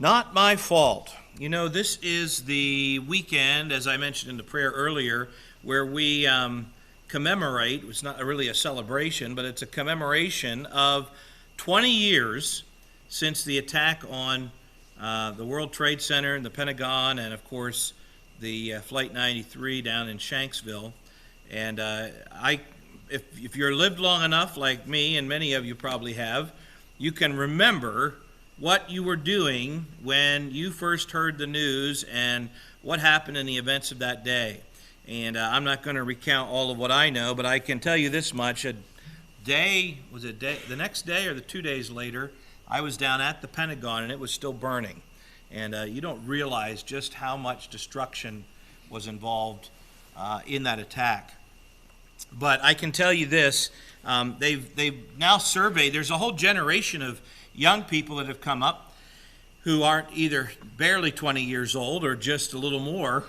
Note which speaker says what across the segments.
Speaker 1: Not my fault. You know, this is the weekend, as I mentioned in the prayer earlier, where we commemorate. It's not really a celebration, but it's a commemoration of 20 years since the attack on the World Trade Center and the Pentagon, and of course the Flight 93 down in Shanksville. And if you're lived long enough, like me, and many of you probably have, you can remember what you were doing when you first heard the news and what happened in the events of that day. And I'm not going to recount all of what I know, but I can tell you this much. The next day or the 2 days later, I was down at the Pentagon and it was still burning. And you don't realize just how much destruction was involved in that attack. But I can tell you this, they've now surveyed, there's a whole generation of young people that have come up who aren't either barely 20 years old or just a little more,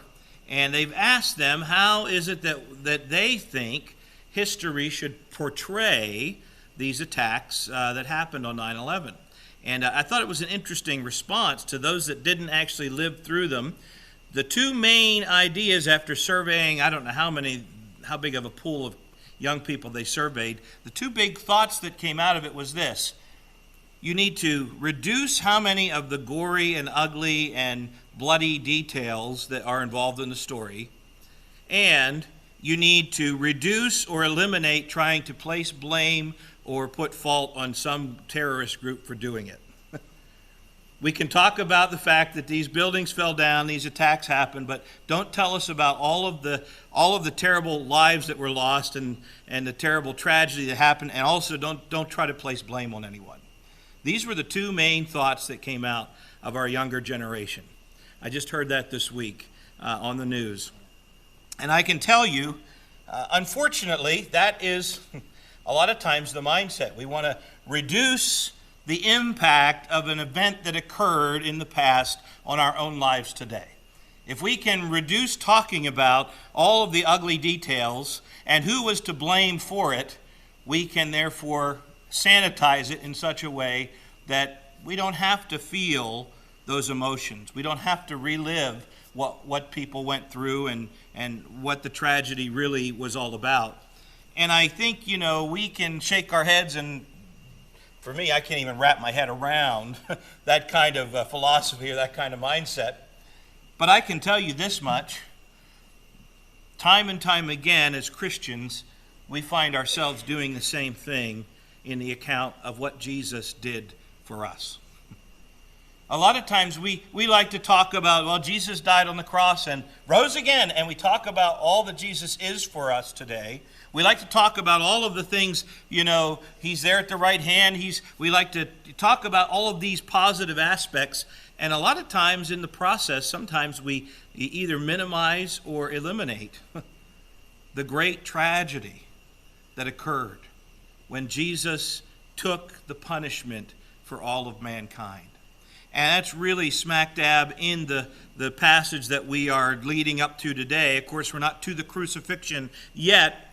Speaker 1: and they've asked them how is it that they think history should portray these attacks that happened on 9/11. And I thought it was an interesting response to those that didn't actually live through them. The two main ideas after surveying, I don't know how big of a pool of young people they surveyed, the two big thoughts that came out of it was this: you need to reduce how many of the gory and ugly and bloody details that are involved in the story, and you need to reduce or eliminate trying to place blame or put fault on some terrorist group for doing it. We can talk about the fact that these buildings fell down, these attacks happened, but don't tell us about all of the terrible lives that were lost and the terrible tragedy that happened, and also don't try to place blame on anyone. These were the two main thoughts that came out of our younger generation. I just heard that this week on the news. And I can tell you, unfortunately, that is a lot of times the mindset. We want to reduce the impact of an event that occurred in the past on our own lives today. If we can reduce talking about all of the ugly details and who was to blame for it, we can therefore sanitize it in such a way that we don't have to feel those emotions. We don't have to relive what people went through and what the tragedy really was all about. And I think, we can shake our heads, and for me, I can't even wrap my head around that kind of philosophy or that kind of mindset. But I can tell you this much: time and time again as Christians, we find ourselves doing the same thing in the account of what Jesus did for us. A lot of times we like to talk about, well, Jesus died on the cross and rose again, and we talk about all that Jesus is for us today. We like to talk about all of the things, he's there at the right hand. We like to talk about all of these positive aspects, and a lot of times in the process, sometimes we either minimize or eliminate the great tragedy that occurred when Jesus took the punishment for all of mankind. And that's really smack dab in the passage that we are leading up to today. Of course, we're not to the crucifixion yet,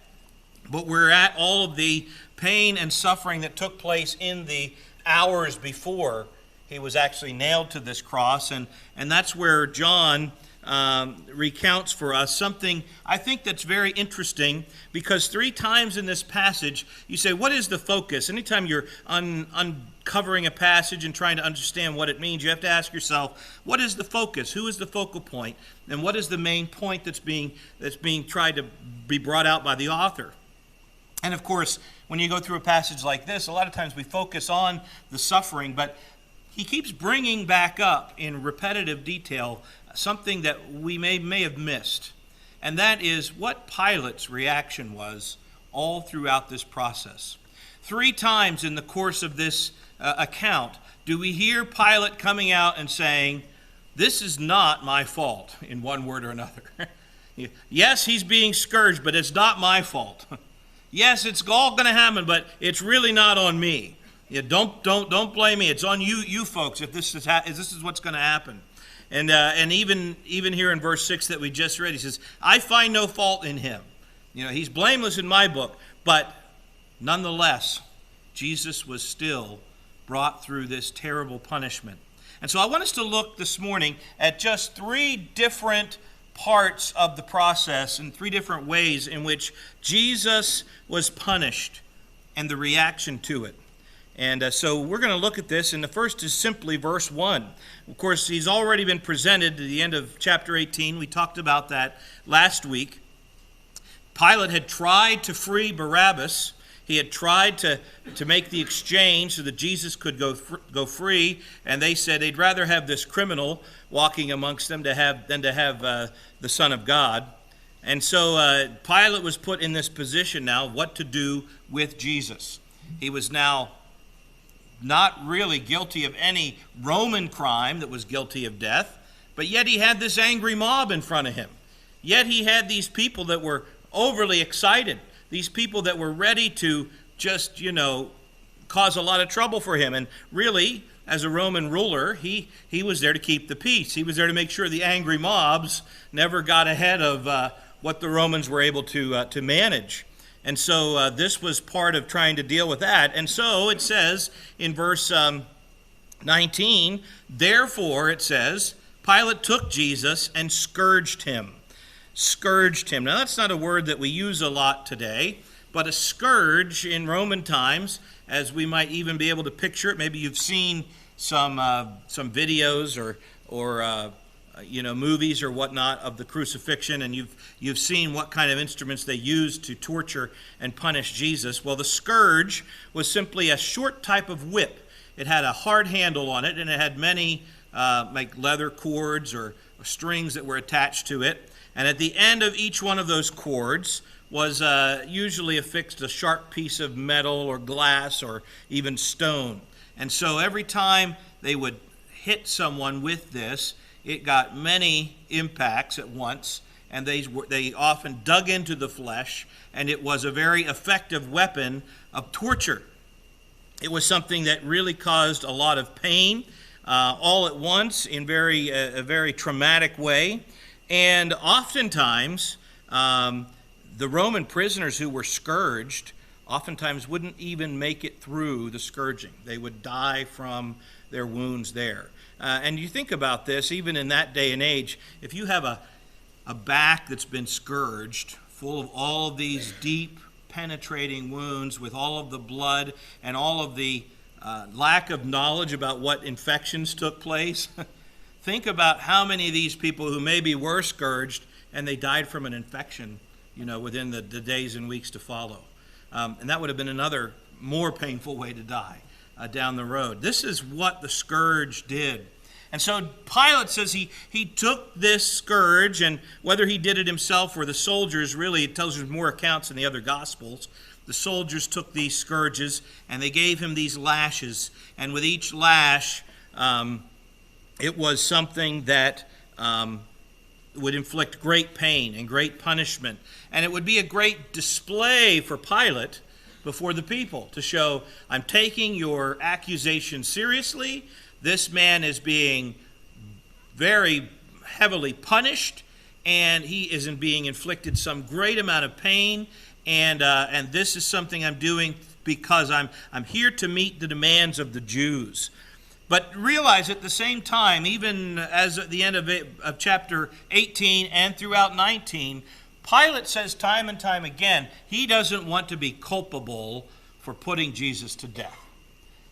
Speaker 1: but we're at all of the pain and suffering that took place in the hours before he was actually nailed to this cross. And that's where John recounts for us something I think that's very interesting, because 3 times in this passage you say, what is the focus? Anytime you're uncovering a passage and trying to understand what it means, you have to ask yourself, what is the focus? Who is the focal point? And what is the main point that's being tried to be brought out by the author? And of course, when you go through a passage like this, a lot of times we focus on the suffering, but he keeps bringing back up in repetitive detail something that we may have missed, and that is what Pilate's reaction was all throughout this process. 3 times in the course of this account do we hear Pilate coming out and saying, this is not my fault, in one word or another. Yes, he's being scourged, but it's not my fault. Yes, it's all going to happen, but it's really not on me. Don't blame me. It's on you folks if this is what's going to happen. And even here in verse 6 that we just read, he says, I find no fault in him. He's blameless in my book, but nonetheless, Jesus was still brought through this terrible punishment. And so I want us to look this morning at just three different parts of the process and three different ways in which Jesus was punished and the reaction to it. And so we're going to look at this, and the first is simply verse 1. Of course, he's already been presented to the end of chapter 18. We talked about that last week. Pilate had tried to free Barabbas. He had tried to make the exchange so that Jesus could go free, and they said they'd rather have this criminal walking amongst them than to have the Son of God. And so Pilate was put in this position now of what to do with Jesus. He was now not really guilty of any Roman crime that was guilty of death, but yet he had this angry mob in front of him. Yet he had these people that were overly excited, these people that were ready to just, cause a lot of trouble for him. And really, as a Roman ruler, he was there to keep the peace. He was there to make sure the angry mobs never got ahead of what the Romans were able to manage. And so this was part of trying to deal with that. And so it says in verse 19, therefore, it says, Pilate took Jesus and scourged him. Scourged him. Now, that's not a word that we use a lot today, but a scourge in Roman times, as we might even be able to picture it. Maybe you've seen some videos or movies or whatnot of the crucifixion, and you've seen what kind of instruments they used to torture and punish Jesus. Well, the scourge was simply a short type of whip. It had a hard handle on it, and it had many like leather cords or strings that were attached to it. And at the end of each one of those cords was usually affixed a sharp piece of metal or glass or even stone. And so every time they would hit someone with this, it got many impacts at once, and they often dug into the flesh, and it was a very effective weapon of torture. It was something that really caused a lot of pain all at once in a very traumatic way. And oftentimes, the Roman prisoners who were scourged oftentimes wouldn't even make it through the scourging. They would die from their wounds there. And you think about this, even in that day and age, if you have a back that's been scourged, full of all of these deep, penetrating wounds with all of the blood and all of the lack of knowledge about what infections took place, think about how many of these people who maybe were scourged and they died from an infection, within the days and weeks to follow. And that would have been another more painful way to die down the road. This is what the scourge did. And so Pilate says he took this scourge, and whether he did it himself or the soldiers, really, it tells us more accounts in the other Gospels. The soldiers took these scourges, and they gave him these lashes. And with each lash, it was something that would inflict great pain and great punishment. And it would be a great display for Pilate before the people to show, I'm taking your accusation seriously. This man is being very heavily punished, and he isn't being inflicted some great amount of pain. And this is something I'm doing because I'm here to meet the demands of the Jews. But realize at the same time, even as at the end of chapter 18 and throughout 19, Pilate says time and time again, he doesn't want to be culpable for putting Jesus to death.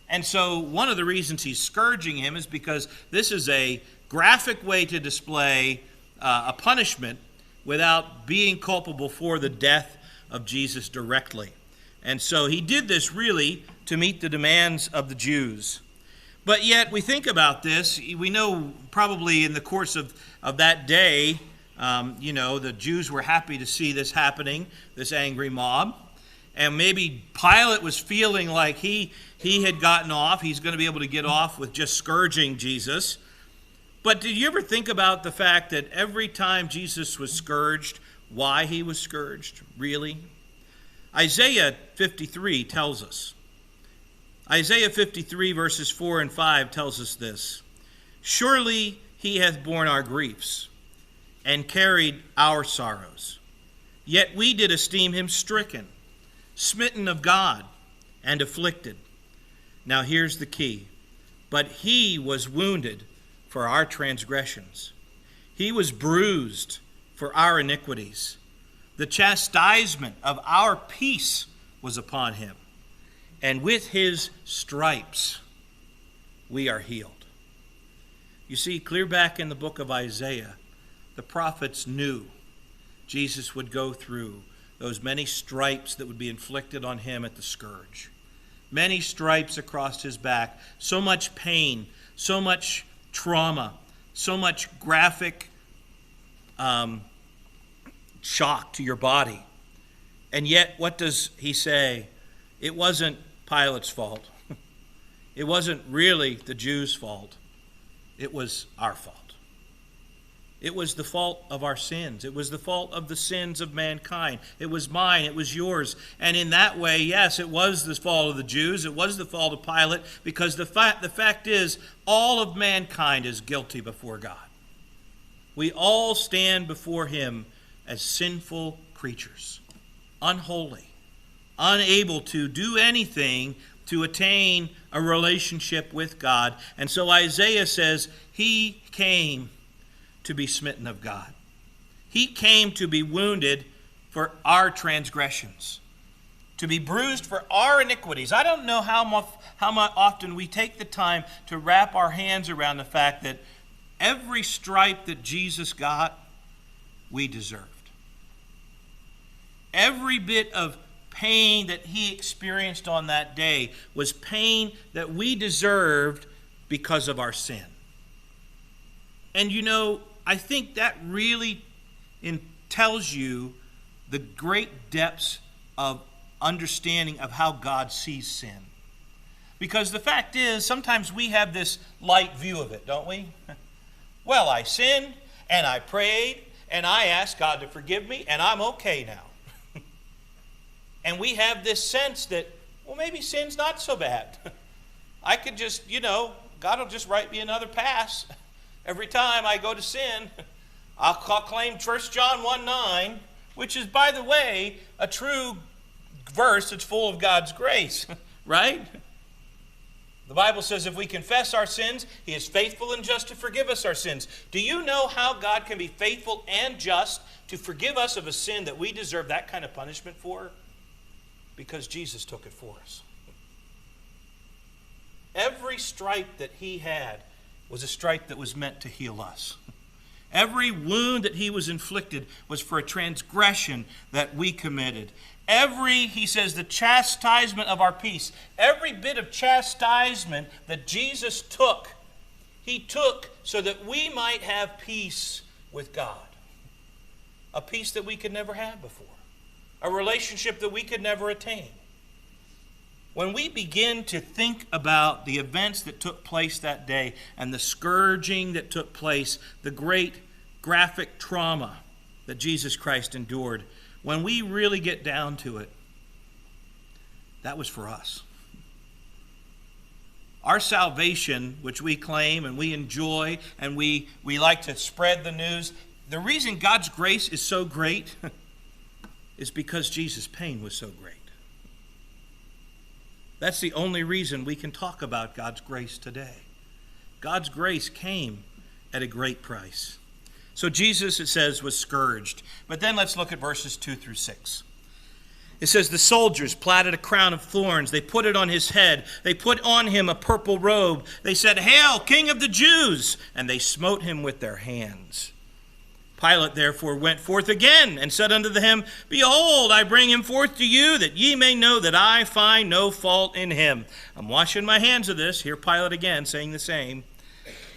Speaker 1: And so one of the reasons he's scourging him is because this is a graphic way to display a punishment without being culpable for the death of Jesus directly. And so he did this really to meet the demands of the Jews. But yet we think about this, we know probably in the course of that day, the Jews were happy to see this happening, this angry mob. And maybe Pilate was feeling like he had gotten off. He's going to be able to get off with just scourging Jesus. But did you ever think about the fact that every time Jesus was scourged, why he was scourged, really? Isaiah 53 tells us. Isaiah 53 verses 4 and 5 tells us this. Surely he hath borne our griefs and carried our sorrows. Yet we did esteem him stricken, smitten of God, and afflicted. Now here's the key. but he was wounded for our transgressions. He was bruised for our iniquities. The chastisement of our peace was upon him, and with his stripes we are healed. You see, clear back in the book of Isaiah, the prophets knew Jesus would go through those many stripes that would be inflicted on him at the scourge. Many stripes across his back, so much pain, so much trauma, so much graphic shock to your body. And yet, what does he say? It wasn't Pilate's fault. It wasn't really the Jews' fault. It was our fault. It was the fault of our sins. It was the fault of the sins of mankind. It was mine. It was yours. And in that way, yes, it was the fault of the Jews. It was the fault of Pilate, because the fact is, all of mankind is guilty before God. We all stand before him as sinful creatures, unholy, unable to do anything to attain a relationship with God. And so Isaiah says he came to be smitten of God. He came to be wounded for our transgressions, to be bruised for our iniquities. I don't know how much often we take the time to wrap our hands around the fact that every stripe that Jesus got, we deserved. Every bit of pain that he experienced on that day was pain that we deserved because of our sin. And you know, I think that really tells you the great depths of understanding of how God sees sin. Because the fact is, sometimes we have this light view of it, don't we? Well, I sinned, and I prayed, and I asked God to forgive me, and I'm okay now. And we have this sense that, well, maybe sin's not so bad. I could just, God will just write me another pass. Every time I go to sin, I'll claim 1 John 1:9, which is, by the way, a true verse that's full of God's grace, right? The Bible says if we confess our sins, he is faithful and just to forgive us our sins. Do you know how God can be faithful and just to forgive us of a sin that we deserve that kind of punishment for? Because Jesus took it for us. Every stripe that he had was a stripe that was meant to heal us. Every wound that he was inflicted was for a transgression that we committed. He says, the chastisement of our peace, every bit of chastisement that Jesus took, he took so that we might have peace with God. A peace that we could never have before. A relationship that we could never attain. When we begin to think about the events that took place that day and the scourging that took place, the great graphic trauma that Jesus Christ endured, when we really get down to it, that was for us. Our salvation, which we claim and we enjoy and we like to spread the news, the reason God's grace is so great is because Jesus' pain was so great. That's the only reason we can talk about God's grace today. God's grace came at a great price. So Jesus, it says, was scourged. But then let's look at verses 2 through 6. It says, the soldiers platted a crown of thorns. They put it on his head. They put on him a purple robe. They said, "Hail, King of the Jews!" And they smote him with their hands. Pilate therefore went forth again and said unto them, "Behold, I bring him forth to you, that ye may know that I find no fault in him." I'm washing my hands of this. Here Pilate again saying the same.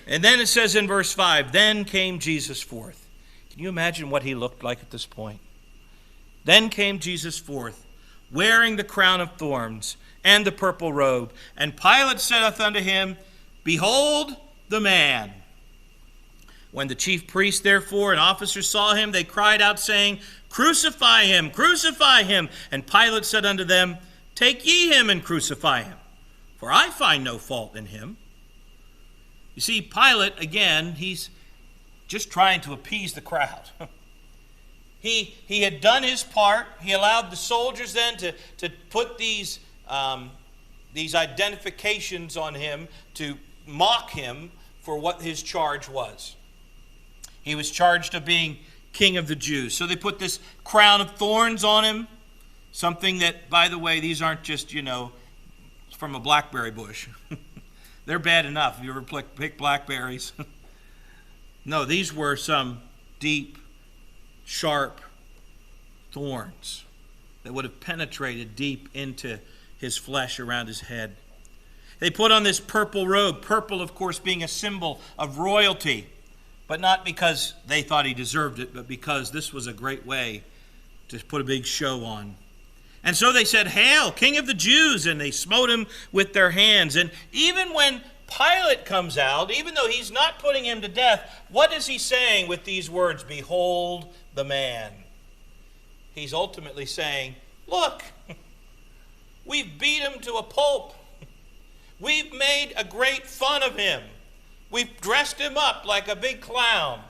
Speaker 1: And then it says in verse 5, then came Jesus forth. Can you imagine what he looked like at this point? Then came Jesus forth, wearing the crown of thorns and the purple robe. And Pilate saith unto him, "Behold the man." When the chief priests, therefore, and officers saw him, they cried out, saying, "Crucify him, crucify him." And Pilate said unto them, "Take ye him and crucify him, for I find no fault in him." You see, Pilate, again, he's just trying to appease the crowd. He had done his part. He allowed the soldiers then to put these identifications on him to mock him for what his charge was. He was charged of being king of the Jews. So they put this crown of thorns on him, something that, by the way, these aren't just, from a blackberry bush. They're bad enough if you ever pick blackberries. No, these were some deep, sharp thorns that would have penetrated deep into his flesh around his head. They put on this purple robe, purple, of course, being a symbol of royalty, but not because they thought he deserved it, but because this was a great way to put a big show on. And so they said, "Hail, King of the Jews," and they smote him with their hands. And even when Pilate comes out, even though he's not putting him to death, what is he saying with these words? "Behold the man." He's ultimately saying, look, we've beat him to a pulp. We've made a great fun of him. We've dressed him up like a big clown.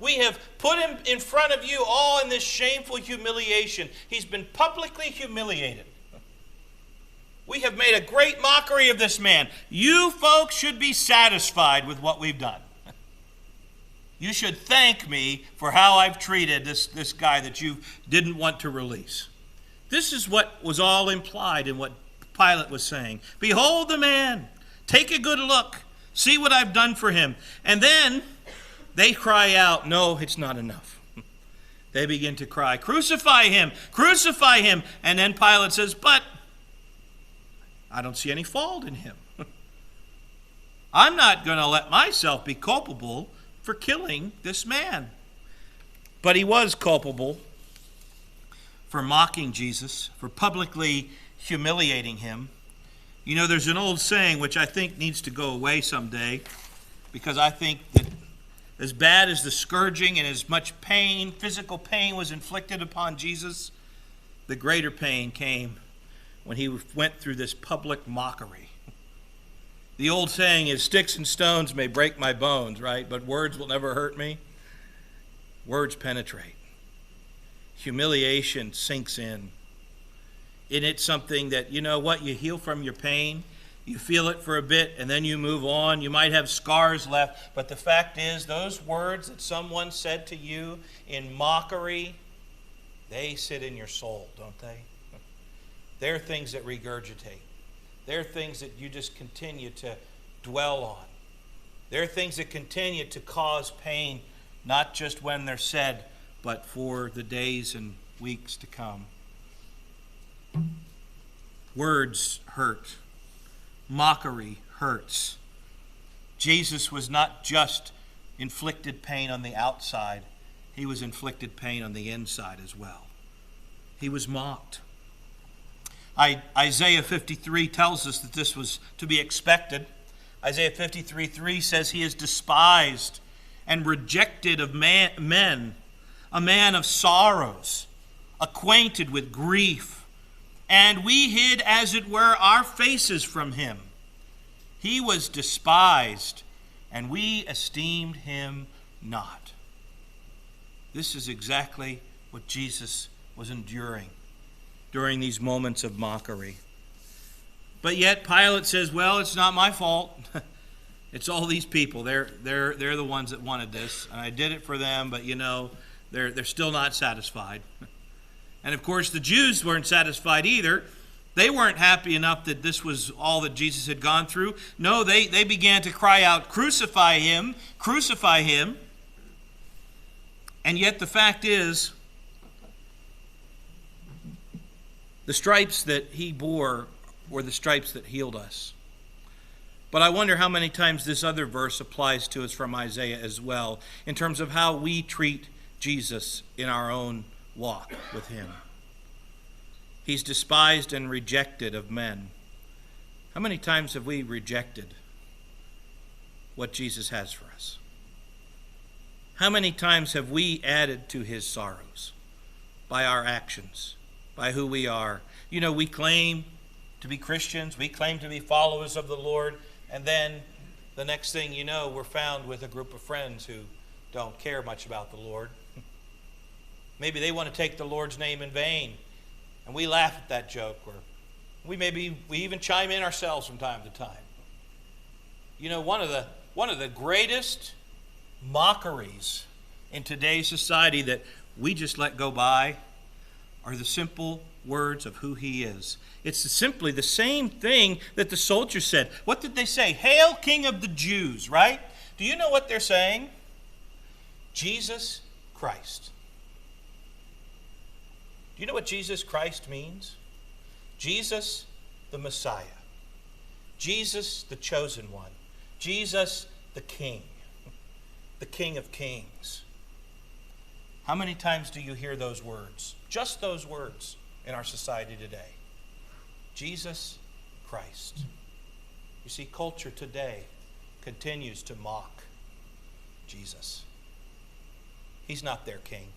Speaker 1: We have put him in front of you all in this shameful humiliation. He's been publicly humiliated. We have made a great mockery of this man. You folks should be satisfied with what we've done. You should thank me for how I've treated this guy that you didn't want to release. This is what was all implied in what Pilate was saying. Behold the man. Take a good look. See what I've done for him. And then they cry out, no, it's not enough. They begin to cry, crucify him, crucify him. And then Pilate says, but I don't see any fault in him. I'm not going to let myself be culpable for killing this man. But he was culpable for mocking Jesus, for publicly humiliating him. You know, there's an old saying which I think needs to go away someday, because I think that as bad as the scourging and as much pain, physical pain, was inflicted upon Jesus, the greater pain came when he went through this public mockery. The old saying is, sticks and stones may break my bones, right? But words will never hurt me. Words penetrate. Humiliation sinks in. And it's something that, you know what, you heal from your pain, you feel it for a bit, and then you move on. You might have scars left, but the fact is, those words that someone said to you in mockery, they sit in your soul, don't they? They're things that regurgitate. They're things that you just continue to dwell on. They're things that continue to cause pain, not just when they're said, but for the days and weeks to come. Words hurt. Mockery hurts. Jesus was not just inflicted pain on the outside. He was inflicted pain on the inside as well. He was mocked. Isaiah 53 tells us that this was to be expected. Isaiah 53:3 says he is despised and rejected of men, a man of sorrows, acquainted with grief. And we hid, as it were, our faces from him. He was despised, and we esteemed him not. This is exactly what Jesus was enduring during these moments of mockery. But yet Pilate says, well, it's not my fault. It's all these people. They're the ones that wanted this. And I did it for them, but they're still not satisfied. And of course, the Jews weren't satisfied either. They weren't happy enough that this was all that Jesus had gone through. No, they began to cry out, crucify him, crucify him. And yet the fact is, the stripes that he bore were the stripes that healed us. But I wonder how many times this other verse applies to us from Isaiah as well, in terms of how we treat Jesus in our own walk with him. He's despised and rejected of men. How many times have we rejected what Jesus has for us? How many times have we added to his sorrows by our actions, by who we are? You know, we claim to be Christians, we claim to be followers of the Lord, and then the next thing you know, we're found with a group of friends who don't care much about the Lord. Maybe they want to take the Lord's name in vain, and we laugh at that joke, or we even chime in ourselves from time to time. You know, one of the greatest mockeries in today's society that we just let go by are the simple words of who he is. It's simply the same thing that the soldiers said. What did they say? Hail, King of the Jews, right? Do you know what they're saying? Jesus Christ. Do you know what Jesus Christ means? Jesus the Messiah. Jesus the chosen one. Jesus the King. The King of Kings. How many times do you hear those words? Just those words in our society today. Jesus Christ. You see, culture today continues to mock Jesus. He's not their king.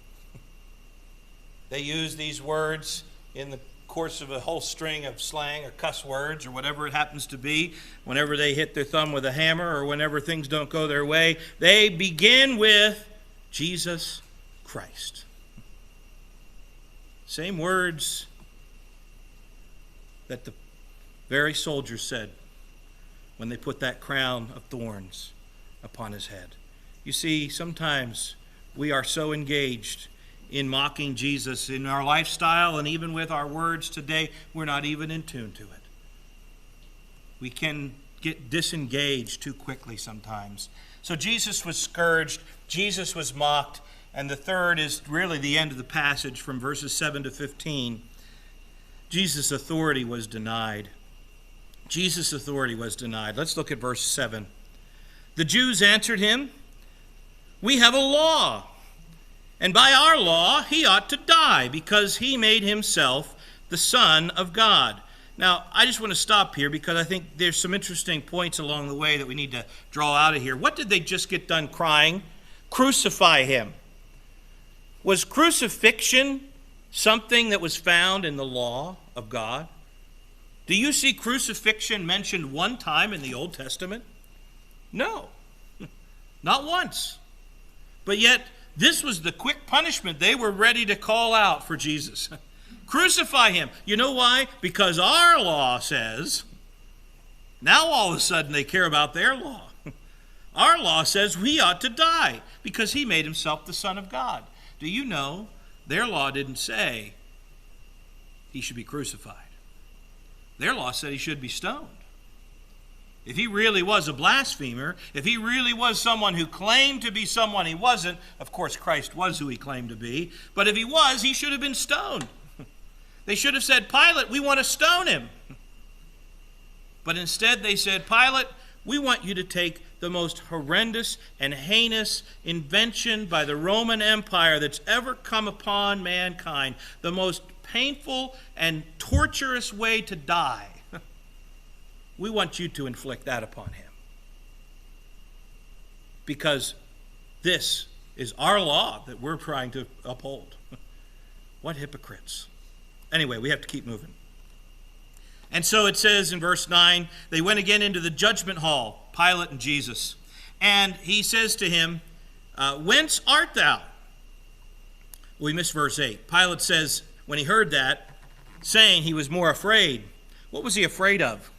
Speaker 1: They use these words in the course of a whole string of slang or cuss words or whatever it happens to be. Whenever they hit their thumb with a hammer or whenever things don't go their way, they begin with Jesus Christ. Same words that the very soldiers said when they put that crown of thorns upon his head. You see, sometimes we are so engaged in mocking Jesus in our lifestyle and even with our words today, we're not even in tune to it. We can get disengaged too quickly sometimes. So Jesus was scourged, Jesus was mocked, and the third is really the end of the passage from verses 7 to 15. Jesus' authority was denied. Jesus' authority was denied. Let's look at verse 7. The Jews answered him, "We have a law, and by our law he ought to die, because he made himself the Son of God." Now, I just want to stop here because I think there's some interesting points along the way that we need to draw out of here. What did they just get done crying? Crucify him. Was crucifixion something that was found in the law of God? Do you see crucifixion mentioned one time in the Old Testament? No, not once. But yet, this was the quick punishment they were ready to call out for Jesus. Crucify him. You know why? Because our law says, now all of a sudden they care about their law. Our law says we ought to die because he made himself the Son of God. Do you know their law didn't say he should be crucified? Their law said he should be stoned. If he really was a blasphemer, if he really was someone who claimed to be someone he wasn't, of course Christ was who he claimed to be, but if he was, he should have been stoned. They should have said, "Pilate, we want to stone him." But instead they said, "Pilate, we want you to take the most horrendous and heinous invention by the Roman Empire that's ever come upon mankind, the most painful and torturous way to die. We want you to inflict that upon him. Because this is our law that we're trying to uphold." What hypocrites. Anyway, we have to keep moving. And so it says in verse 9, they went again into the judgment hall, Pilate and Jesus. And he says to him, "Whence art thou?" We missed verse 8. Pilate says, when he heard that, saying he was more afraid. What was he afraid of?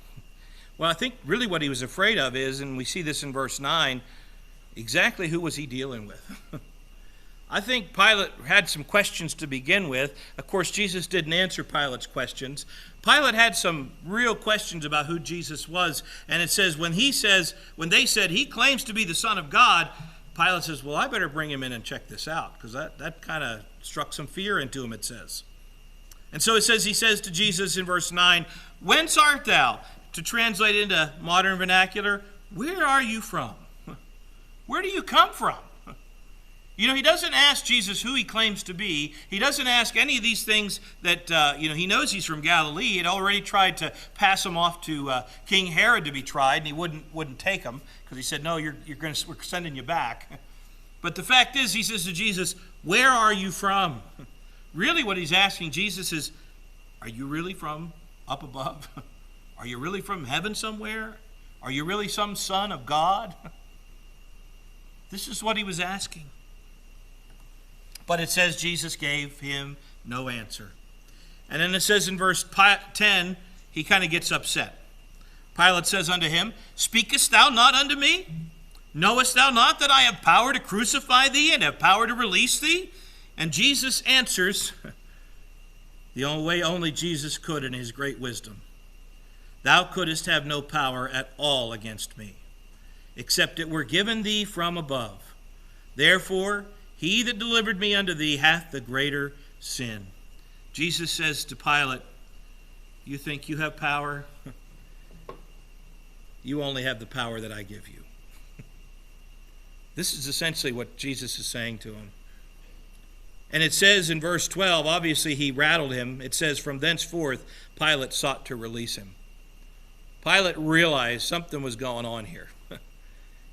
Speaker 1: Well, I think really what he was afraid of is, and we see this in verse 9, exactly who was he dealing with? I think Pilate had some questions to begin with. Of course, Jesus didn't answer Pilate's questions. Pilate had some real questions about who Jesus was. And it says, when they said he claims to be the Son of God, Pilate says, well, I better bring him in and check this out, because that kind of struck some fear into him, it says. And so it says, he says to Jesus in verse 9, "Whence art thou?" To translate into modern vernacular, where are you from? Where do you come from? You know, he doesn't ask Jesus who he claims to be. He doesn't ask any of these things that, he knows he's from Galilee. He had already tried to pass him off to King Herod to be tried, and he wouldn't take him because he said, "No, we're sending you back." But the fact is, he says to Jesus, "Where are you from?" Really what he's asking Jesus is, are you really from up above? Are you really from heaven somewhere? Are you really some son of God? This is what he was asking. But it says Jesus gave him no answer. And then it says in verse 10, he kind of gets upset. Pilate says unto him, Speakest thou not unto me? Knowest thou not that I have power to crucify thee and have power to release thee? And Jesus answers the only way only Jesus could in his great wisdom. Thou couldst have no power at all against me, except it were given thee from above. Therefore, he that delivered me unto thee hath the greater sin. Jesus says to Pilate, you think you have power? You only have the power that I give you. This is essentially what Jesus is saying to him. And it says in verse 12, obviously he rattled him. It says, from thenceforth, Pilate sought to release him. Pilate realized something was going on here.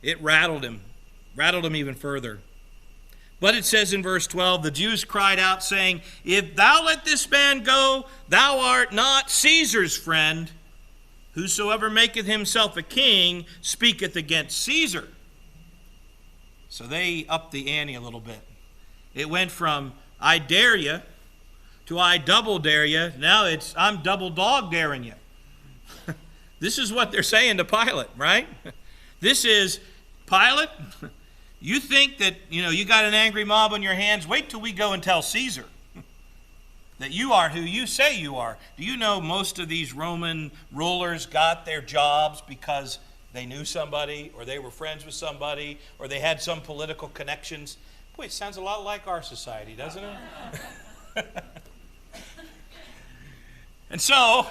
Speaker 1: It rattled him even further. But it says in verse 12, the Jews cried out, saying, If thou let this man go, thou art not Caesar's friend. Whosoever maketh himself a king speaketh against Caesar. So they upped the ante a little bit. It went from, I dare you, to I double dare you. Now it's, I'm double dog daring you. This is what they're saying to Pilate, right? This is, Pilate, you think that, you got an angry mob on your hands? Wait till we go and tell Caesar that you are who you say you are. Do you know most of these Roman rulers got their jobs because they knew somebody, or they were friends with somebody, or they had some political connections? Boy, it sounds a lot like our society, doesn't it? And so,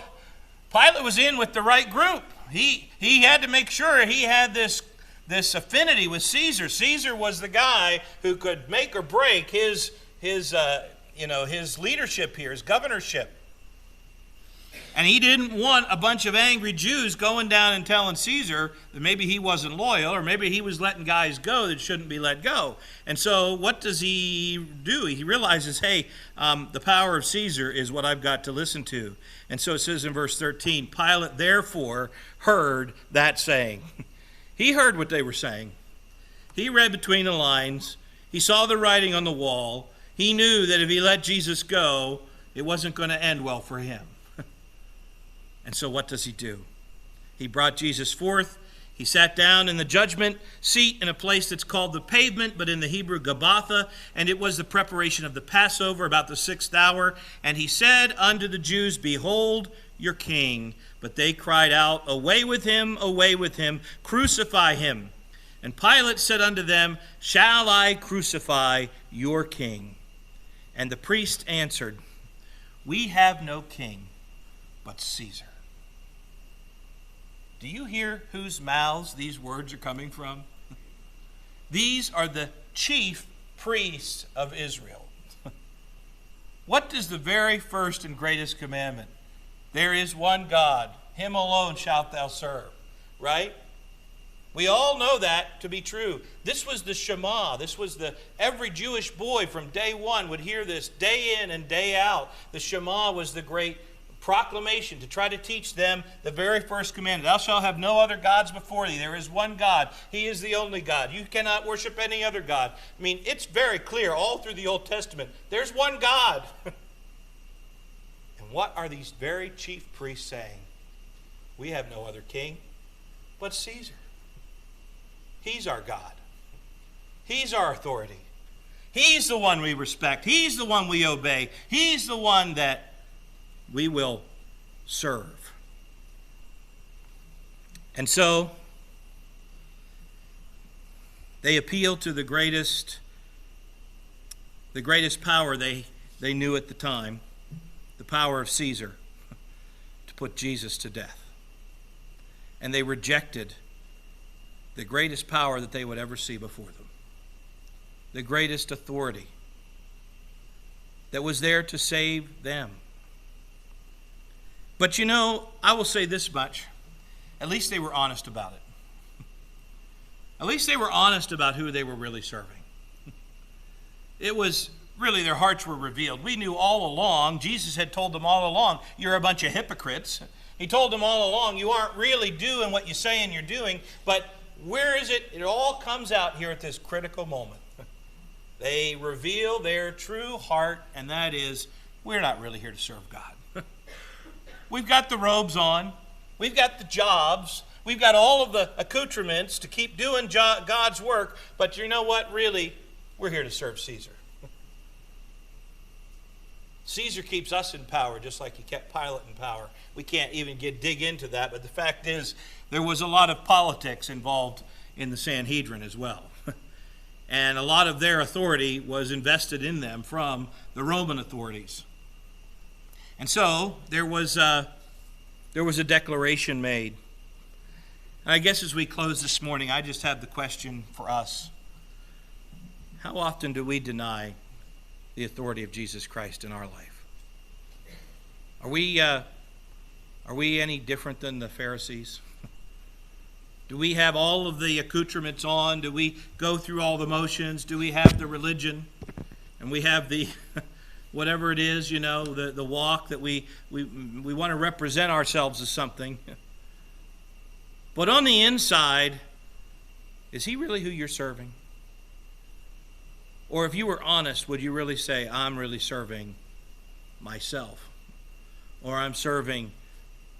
Speaker 1: Pilate was in with the right group. He had to make sure he had this affinity with Caesar. Caesar was the guy who could make or break his leadership here, his governorship. And he didn't want a bunch of angry Jews going down and telling Caesar that maybe he wasn't loyal, or maybe he was letting guys go that shouldn't be let go. And so what does he do? He realizes, hey, the power of Caesar is what I've got to listen to. And so it says in verse 13, Pilate therefore heard that saying. He heard what they were saying. He read between the lines. He saw the writing on the wall. He knew that if he let Jesus go, it wasn't going to end well for him. And so what does he do? He brought Jesus forth. He sat down in the judgment seat in a place that's called the Pavement, but in the Hebrew, Gabbatha, and it was the preparation of the Passover, about the 6th hour. And he said unto the Jews, Behold your king. But they cried out, Away with him, crucify him. And Pilate said unto them, Shall I crucify your king? And the priest answered, We have no king but Caesar. Do you hear whose mouths these words are coming from? These are the chief priests of Israel. What is the very first and greatest commandment? There is one God. Him alone shalt thou serve. Right? We all know that to be true. This was the Shema. This was every Jewish boy from day one would hear this day in and day out. The Shema was the great proclamation to try to teach them the very first commandment. Thou shalt have no other gods before thee. There is one God. He is the only God. You cannot worship any other God. I mean, it's very clear all through the Old Testament. There's one God. And what are these very chief priests saying? We have no other king but Caesar. He's our God. He's our authority. He's the one we respect. He's the one we obey. He's the one that we will serve. And so they appeal to the greatest power they knew at the time, the power of Caesar, to put Jesus to death. And they rejected the greatest power that they would ever see before them, the greatest authority that was there to save them. But I will say this much. At least they were honest about it. At least they were honest about who they were really serving. It was really, their hearts were revealed. We knew all along, Jesus had told them all along, you're a bunch of hypocrites. He told them all along, you aren't really doing what you're saying you're doing. But where is it? It all comes out here at this critical moment. They reveal their true heart, and that is, we're not really here to serve God. We've got the robes on. We've got the jobs. We've got all of the accoutrements to keep doing God's work. But you know what? Really, we're here to serve Caesar. Caesar keeps us in power just like he kept Pilate in power. We can't even dig into that. But the fact is, there was a lot of politics involved in the Sanhedrin as well. And a lot of their authority was invested in them from the Roman authorities. And so there was a declaration made. And I guess as we close this morning, I just have the question for us. How often do we deny the authority of Jesus Christ in our life? Are we any different than the Pharisees? Do we have all of the accoutrements on? Do we go through all the motions? Do we have the religion? And we have the, whatever it is, the walk that we want to represent ourselves as something. But on the inside, is he really who you're serving? Or if you were honest, would you really say, I'm really serving myself? Or I'm serving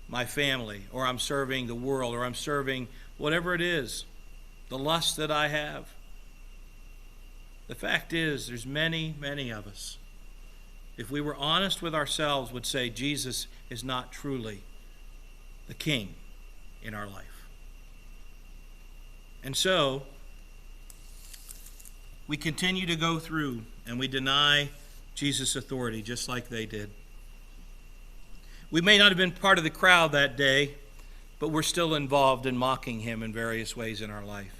Speaker 1: my family? Or I'm serving the world? Or I'm serving whatever it is, the lust that I have? The fact is, there's many, many of us, if we were honest with ourselves, would say Jesus is not truly the king in our life. And so, we continue to go through and we deny Jesus' authority just like they did. We may not have been part of the crowd that day, but we're still involved in mocking him in various ways in our life.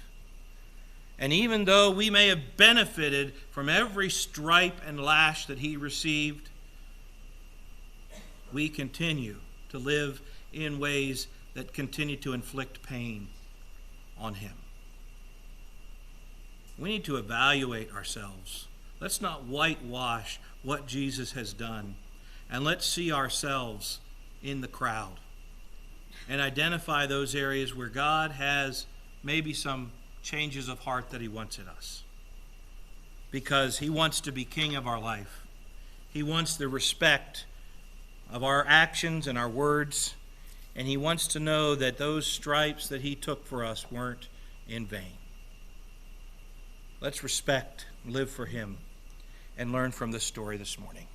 Speaker 1: And even though we may have benefited from every stripe and lash that he received, we continue to live in ways that continue to inflict pain on him. We need to evaluate ourselves. Let's not whitewash what Jesus has done, and let's see ourselves in the crowd and identify those areas where God has maybe some changes of heart that he wants in us. Because he wants to be king of our life. He wants the respect of our actions and our words, and he wants to know that those stripes that he took for us weren't in vain. Let's respect, live for him, and learn from this story this morning.